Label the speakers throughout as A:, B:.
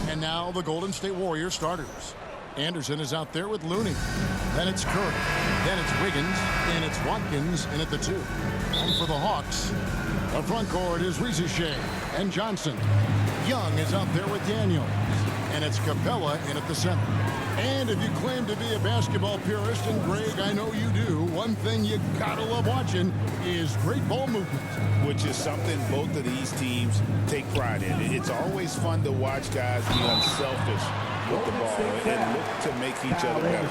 A: And now the Golden State Warriors starters. Anderson is out there with Looney. Then it's Curry. Then it's Wiggins. And it's Watkins in at the 2. And for the Hawks, the front court is Rizier and Johnson. Young is out there with Daniels. And it's Capella in at the center. And if you claim to be a basketball purist, and Greg, I know you do, one thing you gotta love watching is great ball movement.
B: Which is something both of these teams take pride in. It's always fun to watch guys be unselfish with the ball and look to make each other better.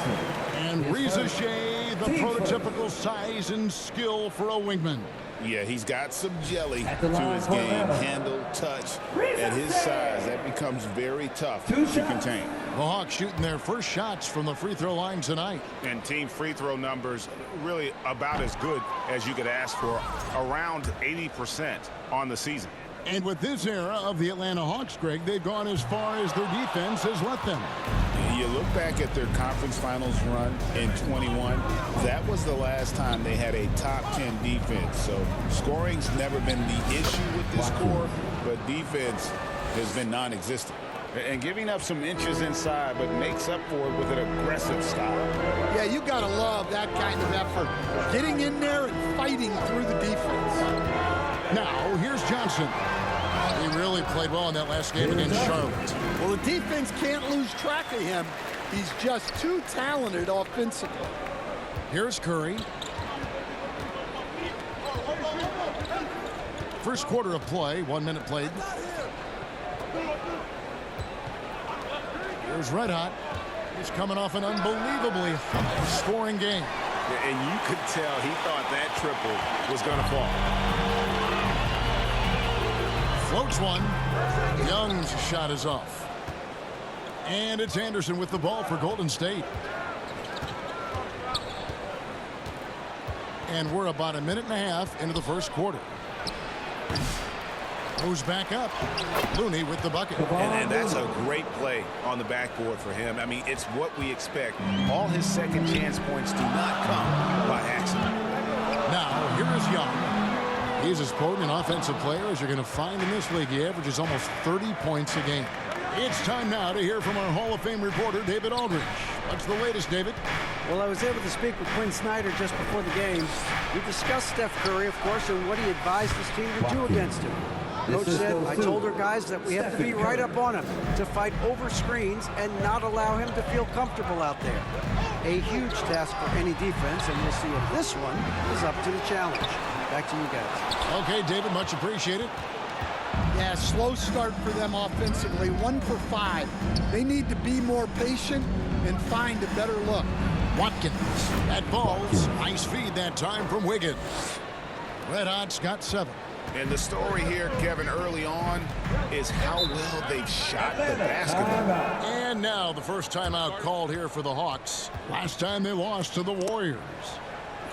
A: And Rizier, the prototypical size and skill for a wingman.
B: Yeah, he's got some jelly to his game. Handle, touch. At his size, that becomes very tough to contain.
A: The Hawks shooting their first shots from the free throw line tonight.
C: And team free throw numbers really about as good as you could ask for. Around 80% on the season.
A: And with this era of the Atlanta Hawks, Greg, they've gone as far as their defense has let them.
B: You look back at their conference finals run in 21. That was the last time they had a top 10 defense. So scoring's never been the issue with this core, but defense has been non-existent. And giving up some inches inside, but makes up for it with an aggressive style.
D: Yeah, you got to love that kind of effort. Getting in there and fighting through the defense.
A: Now, here's Johnson. He really played well in that last game against Charlotte.
D: Well, the defense can't lose track of him. He's just too talented offensively.
A: Here's Curry. First quarter of play, 1 minute played. Here's Red Hot. He's coming off an unbelievably high-scoring game.
C: And you could tell he thought that triple was going to fall.
A: Floats one. Young's shot is off. And it's Anderson with the ball for Golden State. And we're about a minute and a half into the first quarter. Goes back up. Looney with the bucket.
B: And that's a great play on the backboard for him. I mean, it's what we expect. All his second chance points do not come by accident.
A: Now, here is Young. He's as potent an offensive player as you're going to find in this league. He averages almost 30 points a game. It's time now to hear from our Hall of Fame reporter, David Aldridge. What's the latest, David?
E: Well, I was able to speak with Quinn Snyder just before the game. We discussed Steph Curry, of course, and what he advised his team to do against him. Coach said, I told our guys that we have to be right up on him to fight over screens and not allow him to feel comfortable out there. A huge task for any defense, and we'll see if this one is up to the challenge. Back to you guys.
A: Okay, David, much appreciated.
D: Yeah, slow start for them offensively. 1 for 5. They need to be more patient and find a better look.
A: Watkins. That falls. Nice feed that time from Wiggins. Red Hot's got 7.
B: And the story here, Kevin, early on is how well they've shot the basketball.
A: And now the first timeout called here for the Hawks. Last time they lost to the Warriors.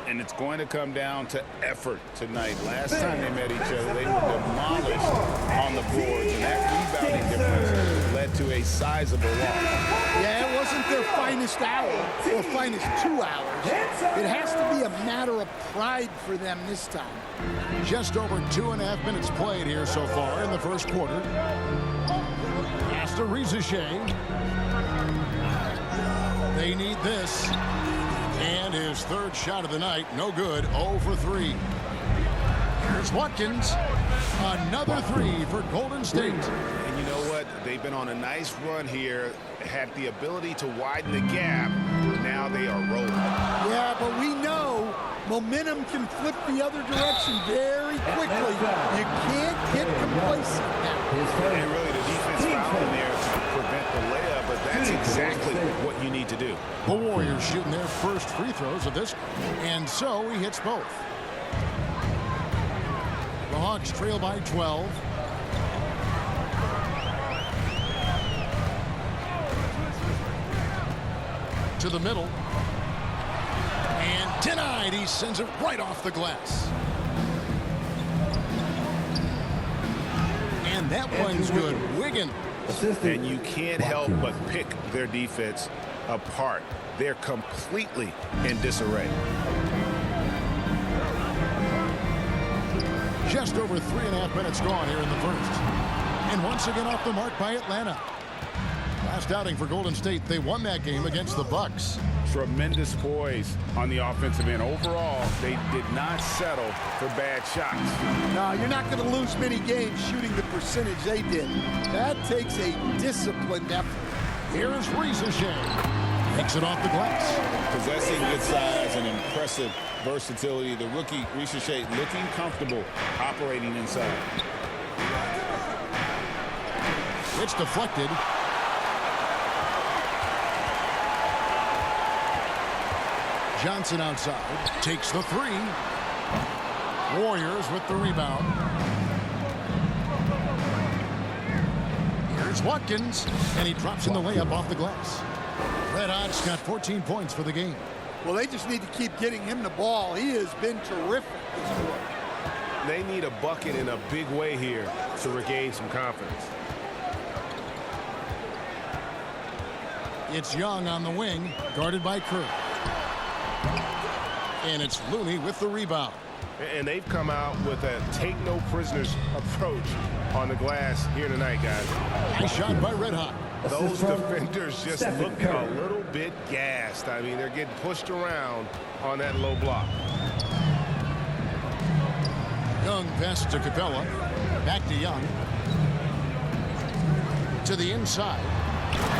B: And it's going to come down to effort tonight. Last time they met each other, they were demolished on the boards, and that rebounding difference led to a sizable loss.
D: Yeah, it wasn't their finest hour or finest 2 hours. It has to be a matter of pride for them this time.
A: Just over 2.5 minutes played here so far in the first quarter. Pass to Rizier. They need this. And his third shot of the night, no good, 0 for 3. Here's Watkins. Another 3 for Golden State.
B: And you know what? They've been on a nice run here, had the ability to widen the gap. Now they are rolling.
D: Yeah, but we know momentum can flip the other direction very quickly. You can't get complacent now.
B: And really, the defense fouled in there to prevent the layup, but that's exactly what you need to do.
A: The Warriors shooting their first free throws of this, and so he hits both. The Hawks trail by 12. To the middle. And denied. He sends it right off the glass. And that one's good. Wiggins.
C: And you can't help but pick their defense apart. They're completely in disarray.
A: Just over 3.5 minutes gone here in the first. And once again off the mark by Atlanta. Last outing for Golden State, they won that game against the Bucks.
C: Tremendous poise on the offensive end. Overall, they did not settle for bad shots.
D: No, you're not going to lose many games shooting the percentage they did. That takes a disciplined effort.
A: Here's Risacher. Takes it off the glass.
B: Possessing good size and impressive versatility. The rookie Risacher looking comfortable operating inside.
A: It's deflected. Johnson outside. Takes the three. Warriors with the rebound. Here's Watkins. And he drops in the layup off the glass. Red Hot's got 14 points for the game.
D: Well, they just need to keep getting him the ball. He has been terrific this quarter.
C: They need a bucket in a big way here to regain some confidence.
A: It's Young on the wing, guarded by Curry. And it's Looney with the rebound.
C: And they've come out with a take-no-prisoners approach on the glass here tonight, guys.
A: Nice shot by Red Hot.
C: Those defenders just look a little bit gassed. I mean, they're getting pushed around on that low block.
A: Young passes to Capella. Back to Young. To the inside.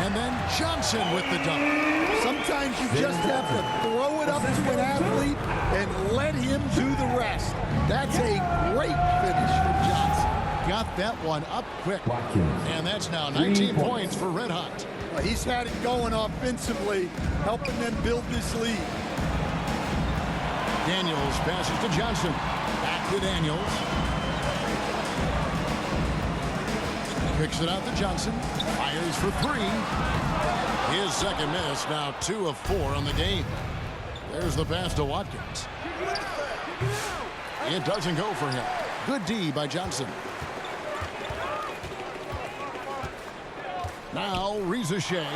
A: And then Johnson with the dunk.
D: Sometimes you just have to throw it up to an athlete and let him do the rest. That's a great finish from Johnson.
A: Got that one up quick. And that's now 19 points for Red Hot.
D: Well, he's had it going offensively, helping them build this lead.
A: Daniels passes to Johnson. Back to Daniels. Picks it out to Johnson. Fires for three. His second miss, now 2 of 4 on the game. There's the pass to Watkins. It doesn't go for him. Good D by Johnson. Now Risacher.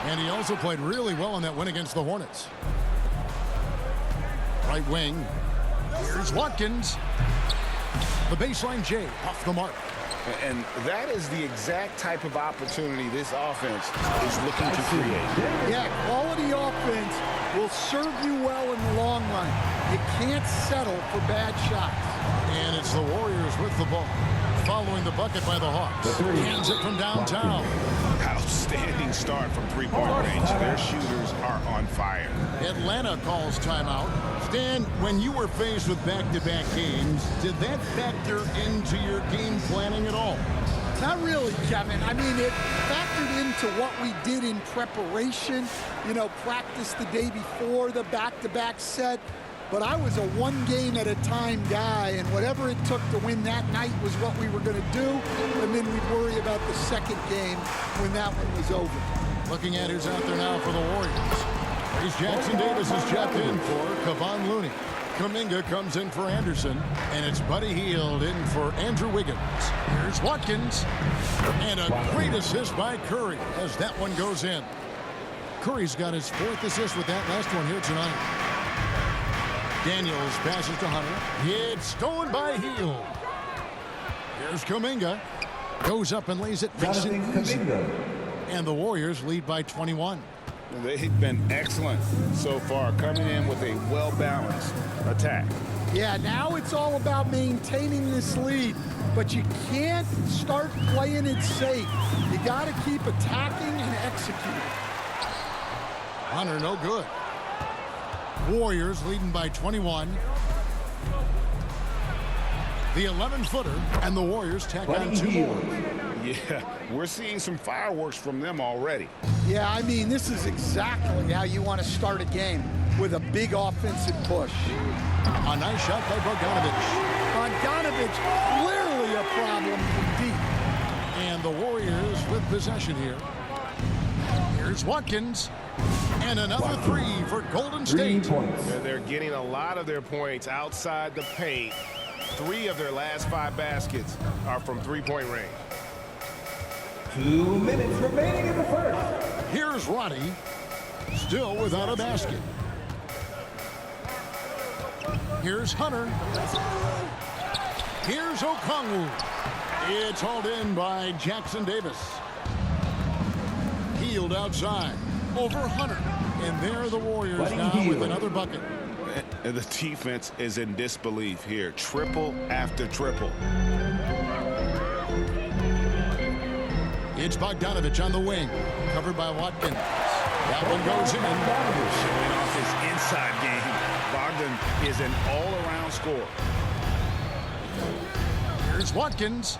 A: And he also played really well in that win against the Hornets. Right wing. Here's Watkins. The baseline J off the mark.
B: And that is the exact type of opportunity this offense is looking to create.
D: Yeah, quality offense will serve you well in the long run. You can't settle for bad shots.
A: And it's the Warriors with the ball. Following the bucket by the Hawks. Hands it from downtown.
C: Outstanding start from three-point range. Their shooters are on fire.
A: Atlanta calls timeout. Stan, when you were faced with back-to-back games, did that factor into your game planning at all?
D: Not really, Kevin. I mean, it factored into what we did in preparation. You know, practice the day before the back-to-back set. But I was a one-game-at-a-time guy, and whatever it took to win that night was what we were going to do, and then we'd worry about the second game when that one was over.
A: Looking at who's out there now for the Warriors. Reese Jackson Davis is checked in for Kevon Looney. Kuminga comes in for Anderson, and it's Buddy Hield in for Andrew Wiggins. Here's Watkins, and a great assist by Curry as that one goes in. Curry's got his 4th assist with that last one here tonight. Daniels passes to Hunter. It's stolen by Hield. Here's Kuminga. Goes up and lays it. Makes it easy. And the Warriors lead by 21.
B: They've been excellent so far, coming in with a well-balanced attack.
D: Yeah, now it's all about maintaining this lead, but you can't start playing it safe. You got to keep attacking and executing.
A: Hunter, no good. Warriors leading by 21. The 11-footer, and the Warriors tack on 2 more.
B: Yeah, we're seeing some fireworks from them already.
D: Yeah, I mean, this is exactly how you want to start a game, with a big offensive push.
A: A nice shot by Bogdanovich.
D: Bogdanovich, clearly a problem from deep.
A: And the Warriors with possession here. Here's Watkins. And another three for Golden State.
C: They're getting a lot of their points outside the paint. 3 of their last 5 baskets are from three-point range.
F: 2 minutes remaining in the first.
A: Here's Roddy, still without a basket. Here's Hunter. Here's Okongwu. It's hauled in by Jackson Davis. Healed outside. Over Hunter. And there are the Warriors now with another bucket.
C: And the defense is in disbelief here. Triple after triple.
A: It's Bogdanovich on the wing. Covered by Watkins. That one goes in.
C: Showing off his inside game. Bogdan is an all-around scorer.
A: Here's Watkins.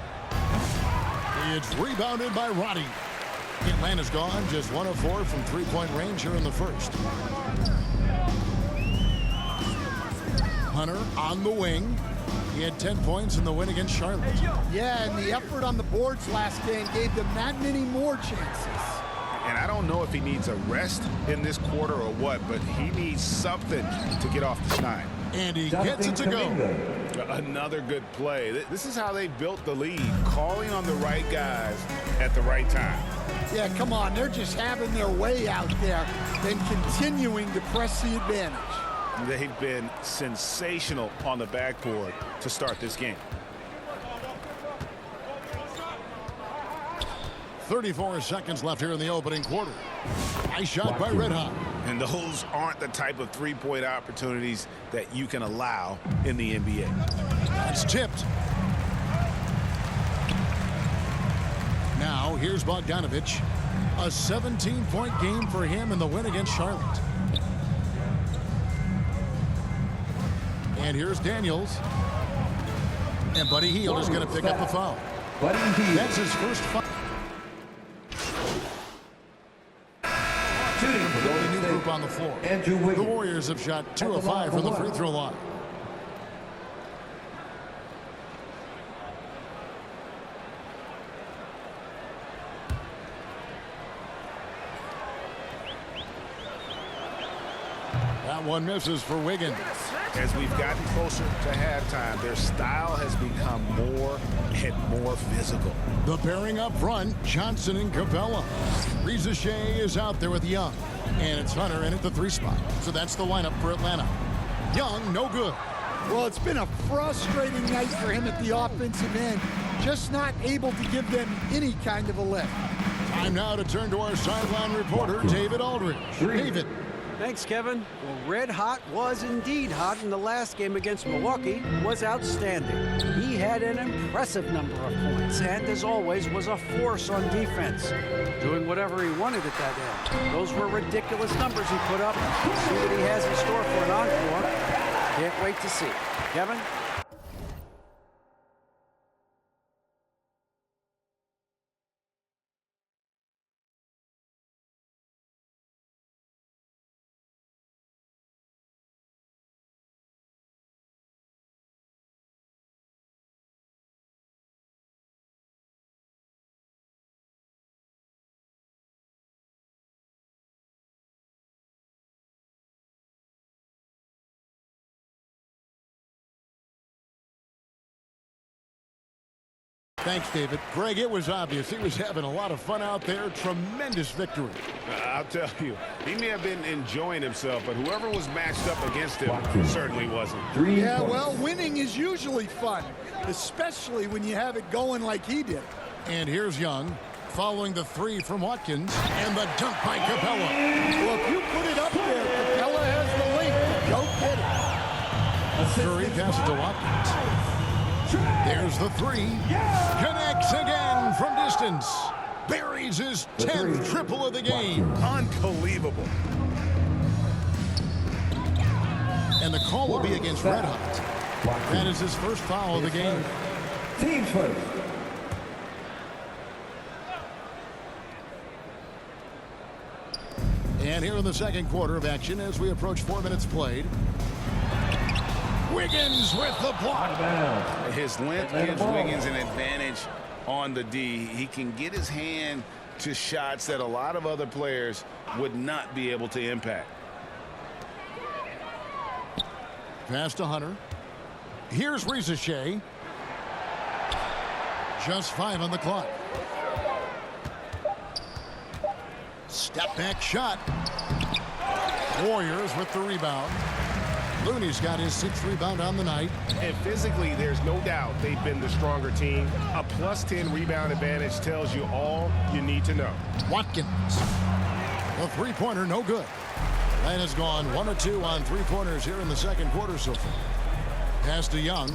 A: It's rebounded by Roddy. Atlanta's gone just 1 of 4 from three-point range here in the first. Hunter on the wing. He had 10 points in the win against Charlotte.
D: Yeah, and the effort on the boards last game gave them that many more chances.
C: And I don't know if he needs a rest in this quarter or what, but he needs something to get off the schneid.
A: And he gets it to go.
C: Another good play. This is how they built the lead, calling on the right guys at the right time.
D: Yeah, come on. They're just having their way out there and continuing to press the advantage.
C: They've been sensational on the backboard to start this game.
A: 34 seconds left here in the opening quarter. Nice shot by Red Hot.
C: And those aren't the type of three-point opportunities that you can allow in the NBA.
A: It's tipped. Now here's Bogdanovich. A 17-point game for him in the win against Charlotte. And here's Daniels. And Buddy Hield is going to pick up the foul. That's his first foul. The new group on the floor. The Warriors have shot 2 of 5 from the free throw line. That one misses for Wiggins.
C: As we've gotten closer to halftime, their style has become more and more physical.
A: The pairing up front, Johnson and Capella. Reza Shea is out there with Young. And it's Hunter in at the 3 spot. So that's the lineup for Atlanta. Young, no good.
D: Well, it's been a frustrating night for him at the offensive end. Just not able to give them any kind of a lift.
A: Time now to turn to our sideline reporter, David Aldridge. David.
E: Thanks, Kevin. Well, Red Hot was indeed hot in the last game against Milwaukee. Was outstanding. He had an impressive number of points and, as always, was a force on defense, doing whatever he wanted at that end. Those were ridiculous numbers he put up. See what he has in store for an encore. Can't wait to see. Kevin?
A: Thanks, David. Greg, it was obvious. He was having a lot of fun out there. Tremendous victory.
C: I'll tell you, he may have been enjoying himself, but whoever was matched up against him certainly wasn't.
D: Yeah, well, winning is usually fun, especially when you have it going like he did.
A: And here's Young, following the 3 from Watkins, and the dunk by Capella.
D: Well, if you put it up there, Capella has the length. Go get it.
A: Curry passes to Watkins. There's the 3. Connects again from distance. Buries his 10th triple of the game.
C: Unbelievable.
A: And the call will be against Red Hot. That is his first foul of the game.
F: Team first.
A: And here in the second quarter of action as we approach 4 minutes played. Wiggins with the block.
C: His length gives Wiggins an advantage on the D. He can get his hand
B: to shots that a lot of other players would not be able to impact.
A: Pass to Hunter. Here's Risacher. Just 5 on the clock. Step back shot. Warriors with the rebound. Looney's got his 6th rebound on the night.
C: And physically, there's no doubt they've been the stronger team. A +10 rebound advantage tells you all you need to know.
A: Watkins. The three-pointer, no good. Atlanta's gone 1 of 2 on three-pointers here in the second quarter so far. Pass to Young.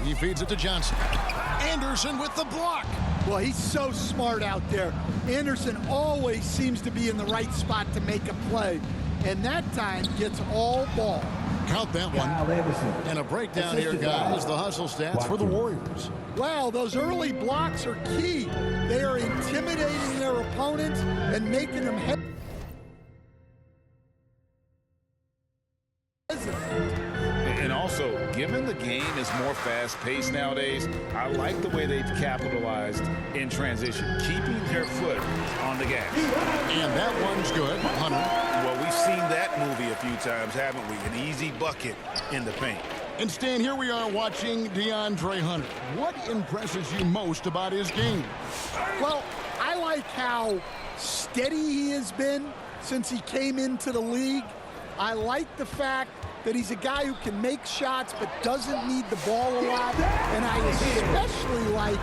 A: He feeds it to Johnson. Anderson with the block.
D: Well, he's so smart out there. Anderson always seems to be in the right spot to make a play, and that time gets all ball.
A: Count that one.
F: Kyle Anderson.
A: And a breakdown here,
F: Assisted
A: guys.
F: by
A: The hustle stats for the Warriors.
D: Wow, those early blocks are key. They are intimidating their opponents and making them hesitant.
B: And also, given the game is more fast-paced nowadays, I like the way they've capitalized in transition, keeping their foot on the gas.
A: And that one's good. Hunter.
B: Well, we've seen that movie a few times, haven't we? An easy bucket in the paint.
A: And Stan, here we are watching DeAndre Hunter. What impresses you most about his game?
D: Well, I like how steady he has been since he came into the league. I like the fact that he's a guy who can make shots but doesn't need the ball a lot. And I especially like,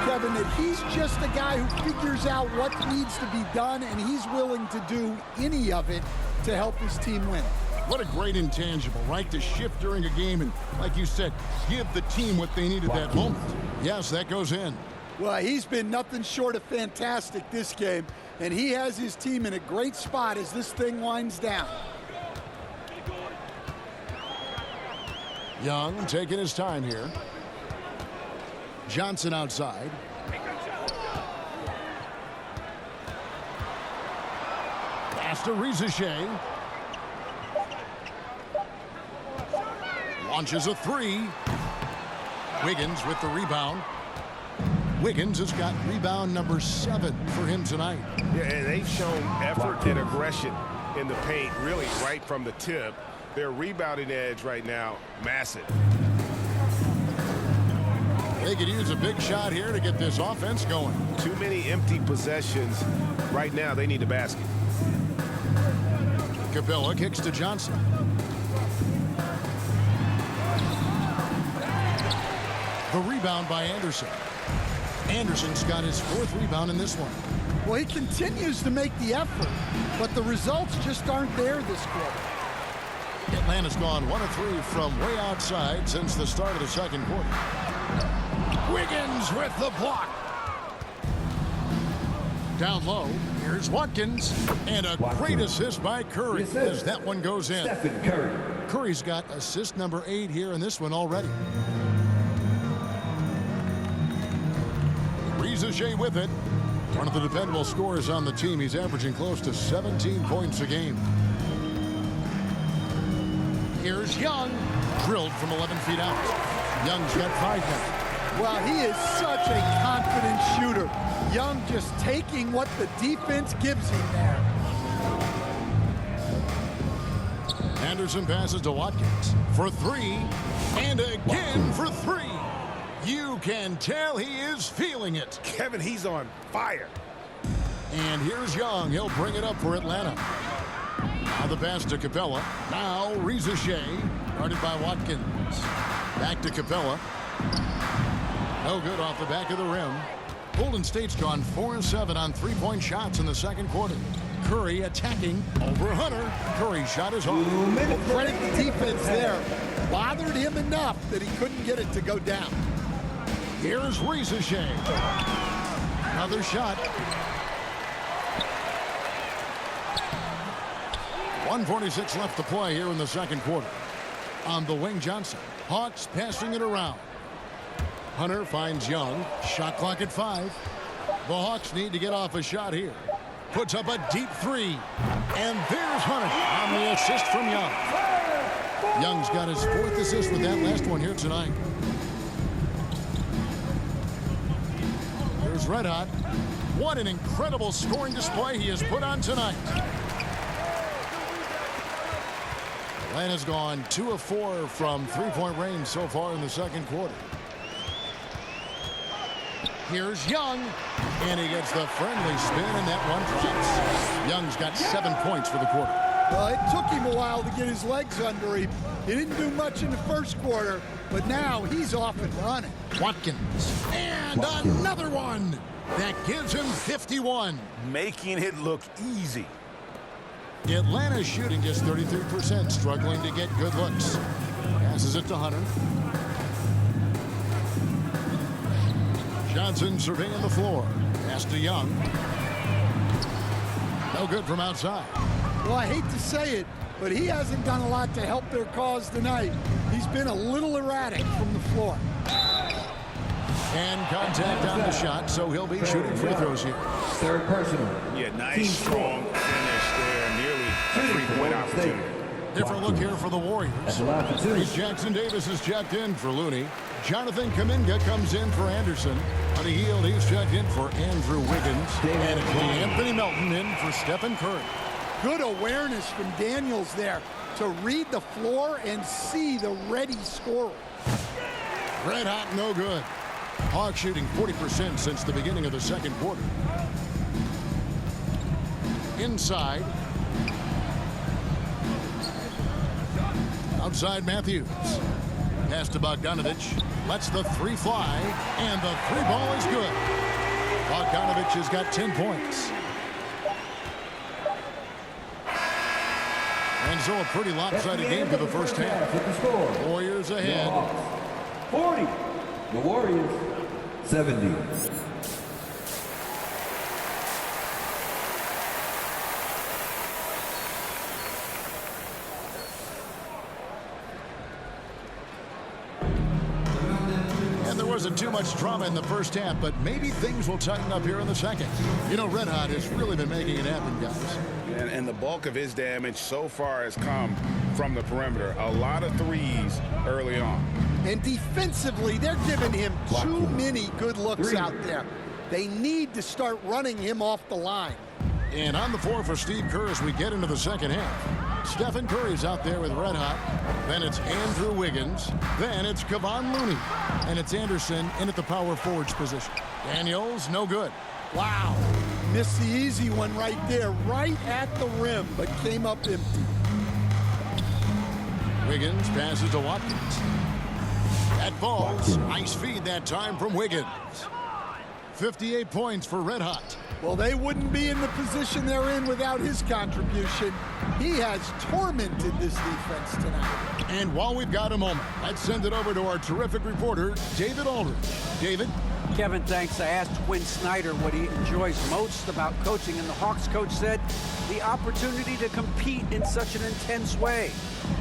D: Kevin, that he's just a guy who figures out what needs to be done, and he's willing to do any of it to help his team win.
A: What a great intangible, right? To shift during a game and, like you said, give the team what they need at that moment. Yes, that goes in.
D: Well, he's been nothing short of fantastic this game, and he has his team in a great spot as this thing winds down.
A: Young taking his time here. Johnson outside. Pass to Risacher. Launches a three. Wiggins with the rebound. Wiggins has got rebound number 7 for him tonight.
C: Yeah, and they've shown effort and aggression in the paint, really right from the tip. Their rebounding edge right now, massive.
A: They could use a big shot here to get this offense going.
C: Too many empty possessions. Right now, they need a basket.
A: Capella kicks to Johnson. The rebound by Anderson. Anderson's got his 4th rebound in this one.
D: Well, he continues to make the effort, but the results just aren't there this quarter.
A: Atlanta's gone 1 of 3 from way outside since the start of the second quarter. Wiggins with the block. Down low, here's Watkins. And a great assist by Curry as that one goes in.
F: Stephen Curry.
A: Curry's got assist number 8 here in this one already. Risacher with it. One of the dependable scorers on the team. He's averaging close to 17 points a game. Here's Young. Drilled from 11 feet out. Young's got 5 now.
D: Well, he is such a confident shooter. Young just taking what the defense gives him there.
A: Anderson passes to Watkins for 3. And again for 3. You can tell he is feeling it.
C: Kevin, he's on fire.
A: And here's Young. He'll bring it up for Atlanta. Now the pass to Capella. Now Risacher, guarded by Watkins. Back to Capella. No good off the back of the rim. Golden State's gone 4 of 7 on 3-point shots in the second quarter. Curry attacking over Hunter. Curry's shot is off.
D: Credit the defense there. Bothered him enough that he couldn't get it to go down.
A: Here's Risacher. Another shot. 1:46 left to play here in the second quarter. On the wing, Johnson. Hawks passing it around. Hunter finds Young. Shot clock at 5. The Hawks need to get off a shot here. Puts up a deep 3. And there's Hunter on the assist from Young. Young's got his 4th assist with that last one here tonight. is red hot. What an incredible scoring display he has put on tonight. Atlanta's gone 2 of 4 from three-point range so far in the second quarter. Here's Young, and he gets the friendly spin, and that one drops. Young's got 7 points for the quarter.
D: Well, it took him a while to get his legs under him. He didn't do much in the first quarter, but now he's off and running.
A: Watkins, and another one. That gives him 51.
C: Making it look easy.
A: Atlanta's shooting just 33%, struggling to get good looks. Passes it to Hunter. Johnson surveying the floor. Pass to Young. No good from outside.
D: Well, I hate to say it, but he hasn't done a lot to help their cause tonight. He's been a little erratic from the floor.
A: And contact on the shot, so he'll be shooting free throws here.
F: Third personal.
C: Yeah, nice, strong finish there. Nearly a three-point opportunity.
A: Different look here for the Warriors.
F: That's a lot for two.
A: Reece Jackson-Davis is checked in for Looney. Jonathan Kuminga comes in for Anderson. On the heel, he's checked in for Andrew Wiggins. And it's Anthony Melton in for Stephen Curry.
D: Good awareness from Daniels there to read the floor and see the ready scorer.
A: Red hot, no good. Hawks shooting 40% since the beginning of the second quarter. Inside. Outside Matthews. Pass to Bogdanovich. Lets the three fly. And the three ball is good. Bogdanovich has got 10 points. And so a pretty lopsided game for the first half. Warriors ahead.
F: 40. The Warriors 70.
A: And there wasn't too much drama in the first half, but maybe things will tighten up here in the second. You know, Red Hot has really been making it happen, guys.
C: And the bulk of his damage so far has come from the perimeter. A lot of threes early on.
D: And defensively, they're giving him too many good looks out there. They need to start running him off the line.
A: And on the floor for Steve Kerr as we get into the second half. Stephen Curry's out there with Red Hot. Then it's Andrew Wiggins. Then it's Kevon Looney. And it's Anderson in at the power forwards position. Daniels, no good.
D: Wow. Missed the easy one right there, right at the rim, but came up empty.
A: Wiggins passes to Watkins. That falls. Nice feed that time from Wiggins. 58 points for Red Hot.
D: Well, they wouldn't be in the position they're in without his contribution. He has tormented this defense tonight.
A: And while we've got a moment, let's send it over to our terrific reporter, David Aldridge. David?
E: Kevin, thanks. I asked Quinn Snyder what he enjoys most about coaching, and the Hawks coach said the opportunity to compete in such an intense way.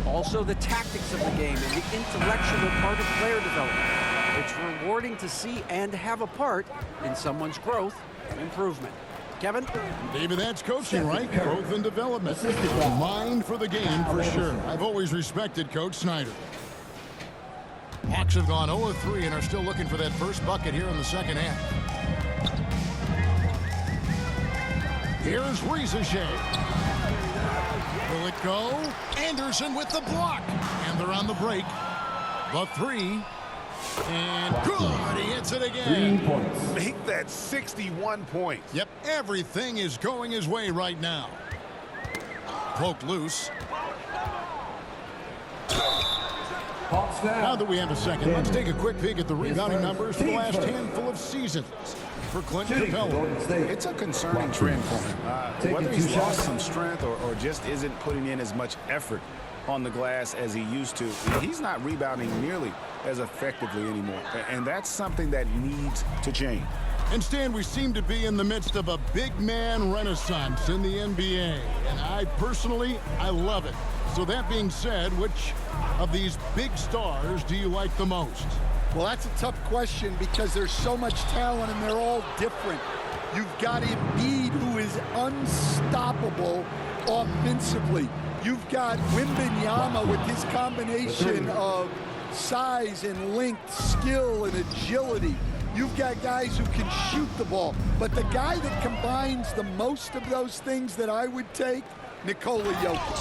E: Also, the tactics of the game and the intellectual part of player development. It's rewarding to see and have a part in someone's growth and improvement. Kevin?
A: David, that's coaching, right? Growth and development. Mind for the game, for sure. I've always respected Coach Snyder. Hawks have gone 0-3 and are still looking for that first bucket here in the second half. Here's Riesachet. Will it go? Anderson with the block. And they're on the break. The three. And good. He hits it again.
F: 3 points.
C: Make that 61 points.
A: Yep, everything is going his way right now. Poked loose.
F: Hawks
A: Now
F: now.
A: that we have a second, let's take a quick peek at the rebounding numbers for the last handful of seasons. For Clint Capella.
F: Golden State.
B: It's a concerning trend for him.
F: Taking
B: Whether
F: 2
B: he's lost
F: shots.
B: some strength or just isn't putting in as much effort on the glass as he used to, he's not rebounding nearly as effectively anymore. And that's something that needs to change.
A: And Stan, we seem to be in the midst of a big man renaissance in the NBA. And I personally love it. So that being said, which of these big stars do you like the most?
D: Well, that's a tough question because there's so much talent and they're all different. You've got Embiid, who is unstoppable offensively. You've got Wembanyama with his combination of size and length, skill and agility. you've got guys who can shoot the ball. But the guy that combines the most of those things that I would take, Nikola Jokic.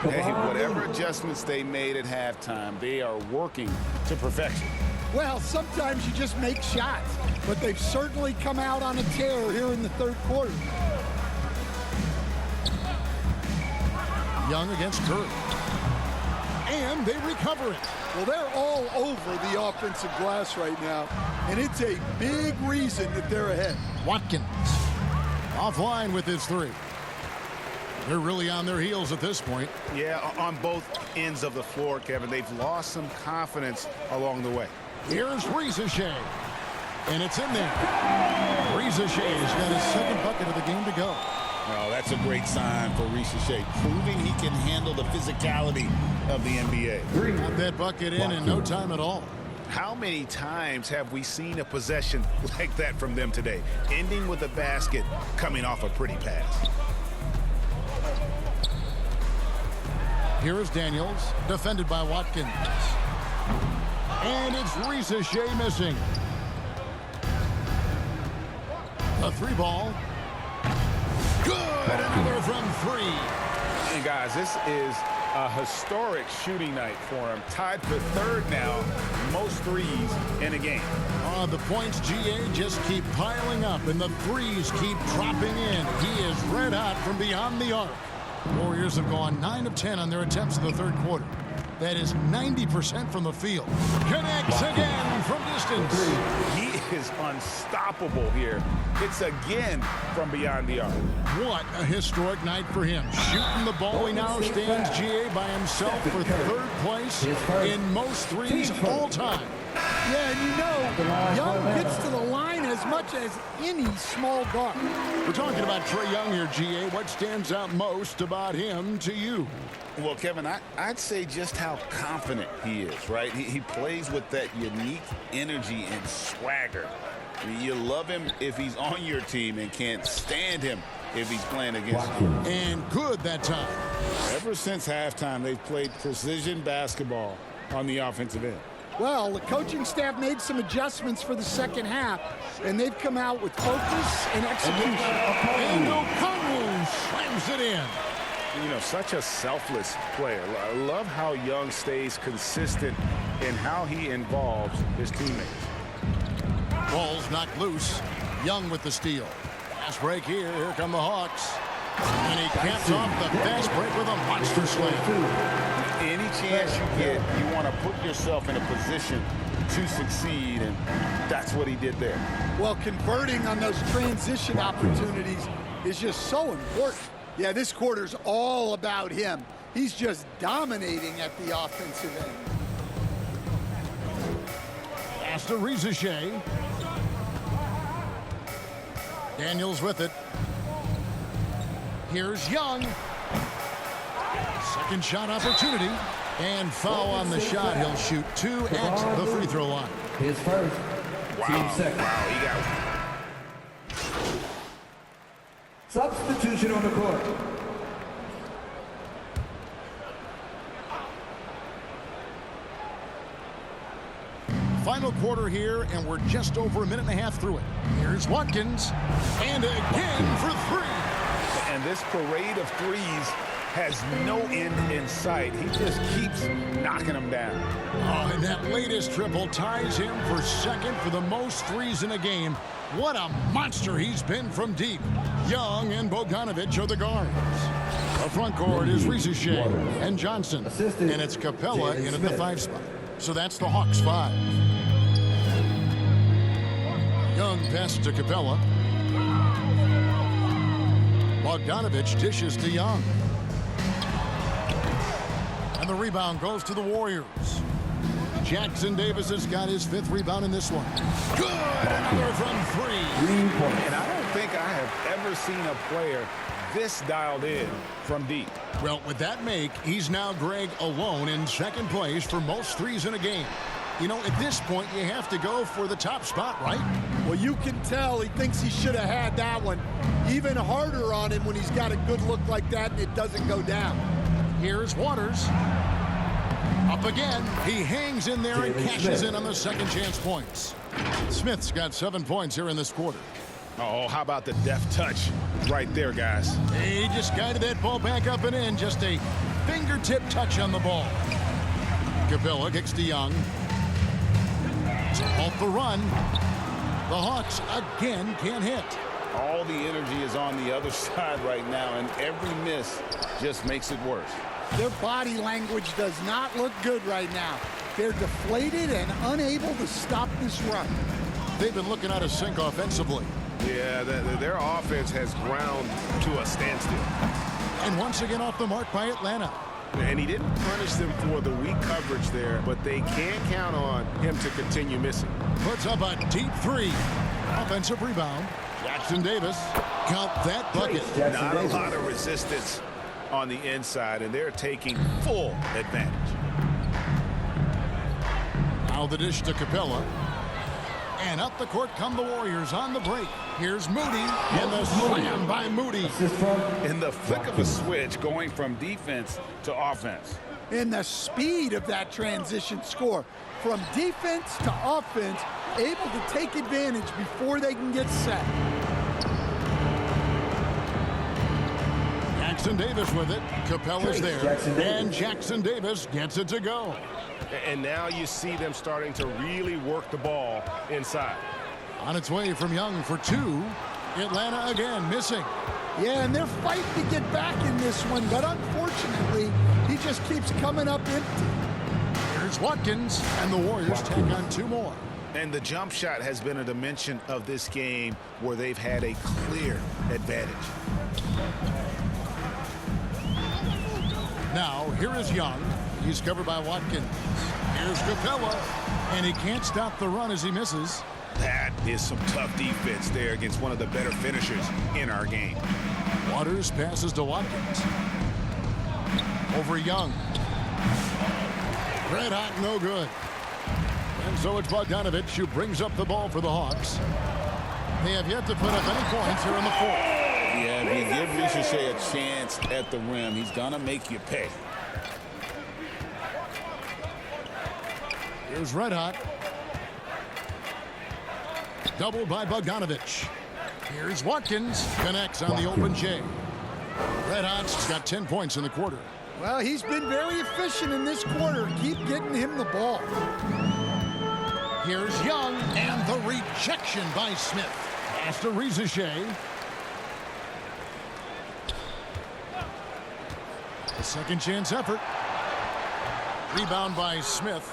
B: Hey, whatever adjustments they made at halftime, they are working to perfection.
D: Well, sometimes you just make shots, but they've certainly come out on a tear here in the third quarter.
A: Young against Curry. And they recover it.
D: Well, they're all over the offensive glass right now, and it's a big reason that they're ahead.
A: Watkins offline with his three. They're really on their heels at this point.
C: Yeah, on both ends of the floor, Kevin. They've lost some confidence along the way.
A: Here's Reza Shea. And it's in there. Reza Shea has got his second bucket of the game to go.
B: Oh, that's a great sign for Reza Shea, proving he can handle the physicality of the NBA.
A: Got that bucket in no time at all.
C: How many times have we seen a possession like that from them today, ending with a basket coming off a pretty pass?
A: Here is Daniels, defended by Watkins. And it's Reza Shea missing. A three ball. Good! Another from three.
C: And guys, this is a historic shooting night for him. Tied for third now, most threes in a game.
A: The points, GA, just keep piling up, and the threes keep dropping in. He is red hot from beyond the arc. Warriors have gone 9 of 10 on their attempts in the third quarter. That is 90% from the field. Connects again from distance.
C: He is unstoppable here. It's again from beyond the arc.
A: What a historic night for him. Shooting the ball, he now stands, GA, by himself for third place in most threes all time.
D: Yeah, and you know, Young gets to the line as much as any small guard.
A: We're talking about Trae Young here, GA. What stands out most about him to you?
B: Well, Kevin, I'd say just how confident he is, right? He plays with that unique energy and swagger. I mean, you love him if he's on your team and can't stand him if he's playing against you.
A: And good that time.
B: Ever since halftime, they've played precision basketball on the offensive end.
D: Well, the coaching staff made some adjustments for the second half, and they've come out with focus and execution.
A: And Okongwu slams it in.
C: You know, such a selfless player. I love how Young stays consistent in how he involves his teammates.
A: Ball's knocked loose. Young with the steal. Fast break here. Here come the Hawks. And he caps off the fast break with a monster slam.
B: Any chance you get, you want to put yourself in a position to succeed, and that's what he did there.
D: Well, converting on those transition opportunities is just so important. Yeah, this quarter's all about him. He's just dominating at the offensive end.
A: Pass to Reza Shea. Daniels with it. Here's Young. Second shot opportunity. And foul on the shot. He'll shoot 2 at the free throw line.
F: His first. Team second.
C: Wow, he got
F: Substitution on the court.
A: Final quarter here, and we're just over a minute and a half through it. Here's Watkins. And again for three.
C: And this parade of threes has no end in sight. He just keeps knocking them down.
A: Oh, and that latest triple ties him for second for the most threes in a game. What a monster he's been from deep. Young and Bogdanovic are the guards. The front court is Reza Shea and Johnson. And it's Capella in at the 5 spot. So that's the Hawks 5. Young pass to Capella. Bogdanovic dishes to Young. And the rebound goes to the Warriors. Jackson Davis has got his 5th rebound in this one. Good! Another from 3.
C: And I don't think I have ever seen a player this dialed in from deep.
A: Well, with that make, he's now, Greg, alone in second place for most threes in a game. You know, at this point, you have to go for the top spot, right?
D: Well, you can tell he thinks he should have had that one. Even harder on him when he's got a good look like that and it doesn't go down.
A: Here's Waters. Up again. He hangs in there and cashes in on the second chance points. Smith's got 7 points here in this quarter.
C: Oh, how about the deft touch right there, guys?
A: He just guided that ball back up and in. Just a fingertip touch on the ball. Capella kicks to Young. To halt the run. The Hawks again can't hit.
B: All the energy is on the other side right now, and every miss just makes it worse.
D: Their body language does not look good right now. They're deflated and unable to stop this run.
A: They've been looking out of sync offensively.
C: Yeah, their offense has ground to a standstill.
A: And once again off the mark by Atlanta.
C: And he didn't punish them for the weak coverage there, but they can't count on him to continue missing.
A: Puts up a deep three. Offensive rebound. Jackson Davis. Count that bucket.
C: Not a lot of resistance on the inside, and they're taking full advantage.
A: Now the dish to Capella. And up the court come the Warriors on the break. Here's Moody. And the slam by Moody.
B: In the flick of a switch, going from defense to offense.
D: And the speed of that transition score. From defense to offense, able to take advantage before they can get set.
A: Jackson Davis with it. Capella's there. And Jackson Davis gets it to go.
C: And now you see them starting to really work the ball inside.
A: On its way from Young for two. Atlanta again missing.
D: Yeah, and they're fighting to get back in this one, but unfortunately, he just keeps coming up empty.
A: Here's Watkins, and the Warriors take on two more.
B: And the jump shot has been a dimension of this game where they've had a clear advantage.
A: Now, here is Young. He's covered by Watkins. Here's Capella, and he can't stop the run as he misses.
B: That is some tough defense there against one of the better finishers in our game.
A: Waters passes to Watkins. Over Young. Red hot, no good. And so it's Bogdanovich who brings up the ball for the Hawks. They have yet to put up any points here in the fourth.
B: Yeah, if you give Ricochet a chance at the rim, he's gonna make you pay.
A: Here's Red Hot. Doubled by Bogdanovich. Here's Watkins. Connects on the open J. Red Hot's got 10 points in the quarter.
D: Well, he's been very efficient in this quarter. Keep getting him the ball.
A: Here's Young, and the rejection by Smith. Pass to Ricochet. A second chance effort. Rebound by Smith.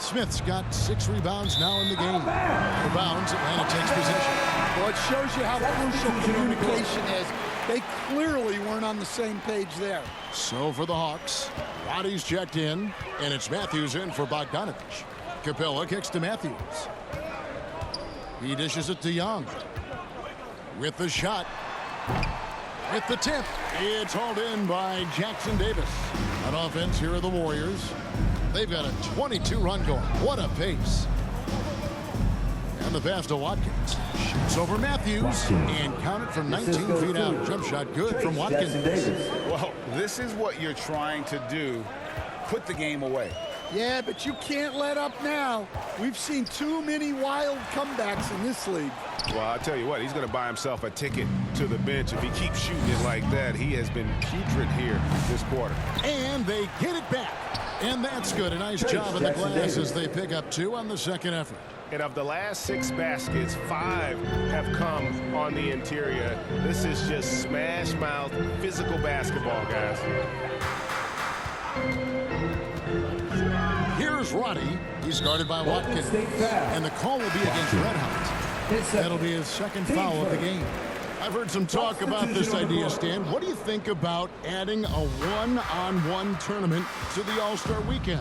A: Smith's got 6 rebounds now in the game. Rebounds, Atlanta takes possession.
D: Well, it shows you how crucial communication is. They clearly weren't on the same page there.
A: So for the Hawks, Roddy's checked in, and it's Matthews in for Bogdanovich. Capella kicks to Matthews. He dishes it to Young. With the shot. With the tip. It's hauled in by Jackson Davis. On offense, here are the Warriors. They've got a 22-run going. What a pace. And the pass to Watkins. Shoots over Matthews. And counted from 19 feet out. Jump shot good from Watkins.
B: Well, this is what you're trying to do. Put the game away.
D: Yeah, but you can't let up now. We've seen too many wild comebacks in this league.
C: Well, I'll tell you what, he's going to buy himself a ticket to the bench. If he keeps shooting it like that, he has been putrid here this quarter.
A: And they get it back. And that's good. A nice job in the glass as they pick up 2 on the second effort.
C: And of the last 6 baskets, 5 have come on the interior. This is just smash mouth physical basketball, guys.
A: Here's Roddy. He's guarded by Watkins. And the call will be against Red Hot. That'll be his second foul of the game. I've heard some talk about this idea, Stan. What do you think about adding a one-on-one tournament to the All-Star Weekend?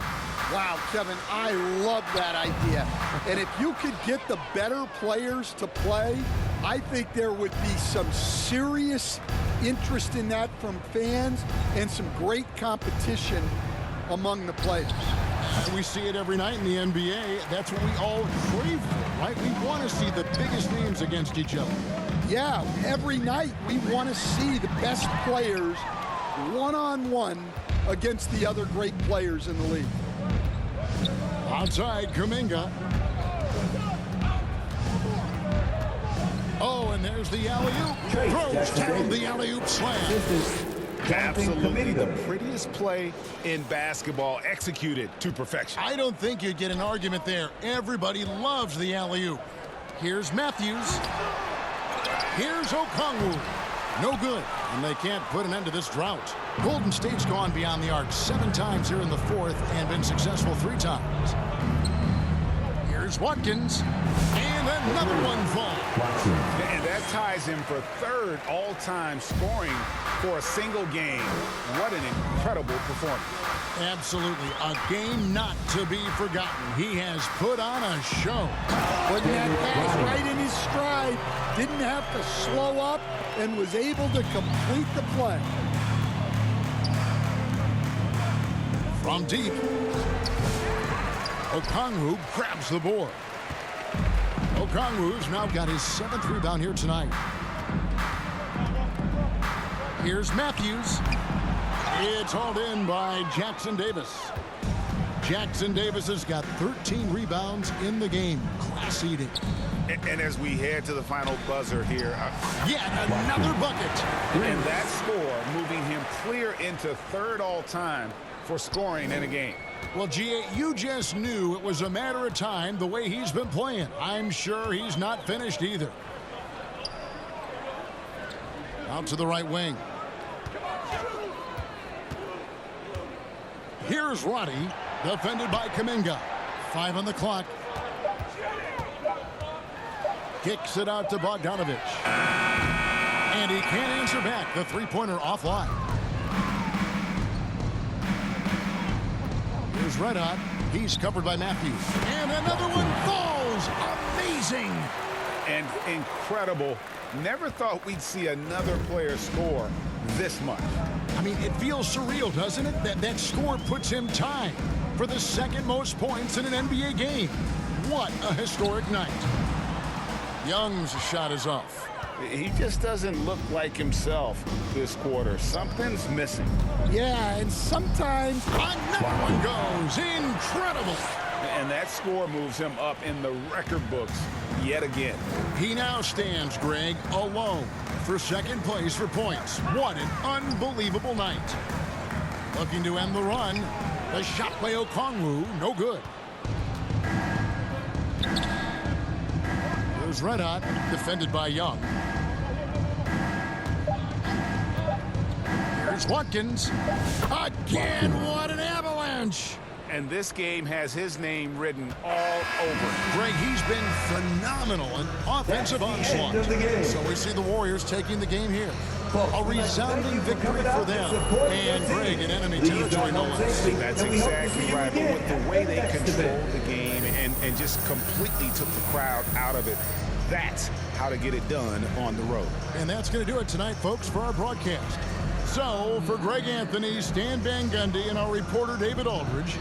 D: Wow, Kevin, I love that idea. And if you could get the better players to play, I think there would be some serious interest in that from fans and some great competition among the players.
A: We see it every night in the NBA. That's what we all crave for, right? We want to see the biggest names against each other.
D: Yeah, every night we want to see the best players one-on-one against the other great players in the league.
A: Outside, Kuminga. Oh, and there's the alley-oop. Throws down the alley-oop slam.
B: Absolutely the prettiest play in basketball, executed to perfection.
A: I don't think you'd get an argument there. Everybody loves the alley-oop. Here's Matthews. Here's Okongwu. No good, and they can't put an end to this drought. Golden State's gone beyond the arc 7 times here in the 4th and been successful 3 times. Here's Watkins, and another one falls.
B: And that ties him for 3rd all-time scoring for a single game. What an incredible performance.
A: Absolutely, a game not to be forgotten. He has put on a show.
D: Putting that pass right in his stride. Didn't have to slow up and was able to complete the play.
A: From deep, Okongwu grabs the board. Okongwu's now got his 7th rebound here tonight. Here's Matthews. It's hauled in by Jackson Davis. Jackson Davis has got 13 rebounds in the game. Class eating.
B: And as we head to the final buzzer here.
A: Yet another bucket.
B: And that score moving him clear into 3rd all-time for scoring in a game.
A: Well, G.A., you just knew it was a matter of time the way he's been playing. I'm sure he's not finished either. Out to the right wing. Here's Roddy, defended by Kuminga. 5 on the clock. Kicks it out to Bogdanovich. And he can't answer back. The three-pointer offline. Here's Red Hot. He's covered by Matthews. And another one falls. Amazing.
B: And incredible. Never thought we'd see another player score this much.
A: I mean, it feels surreal, doesn't it? That score puts him tied for the 2nd most points in an NBA game. What a historic night. Young's shot is off.
B: He just doesn't look like himself this quarter. Something's missing.
D: Yeah, and sometimes
A: Another one goes. Incredible.
B: And that score moves him up in the record books yet again.
A: He now stands, Greg, alone for 2nd place for points. What an unbelievable night. Looking to end the run. The shot by Okongwu, no good. Here's Red Hot, defended by Young. Here's Watkins. Again, what an avalanche.
B: And this game has his name written all over it.
A: Greg, he's been phenomenal in offensive onslaught. So we see the Warriors taking the game here. A resounding victory for them. And Greg, in enemy territory, no less.
B: That's exactly right. But with the way they controlled the game and just completely took the crowd out of it, that's how to get it done on the road.
A: And that's going to do it tonight, folks, for our broadcast. So, for Greg Anthony, Stan Van Gundy, and our reporter David Aldridge,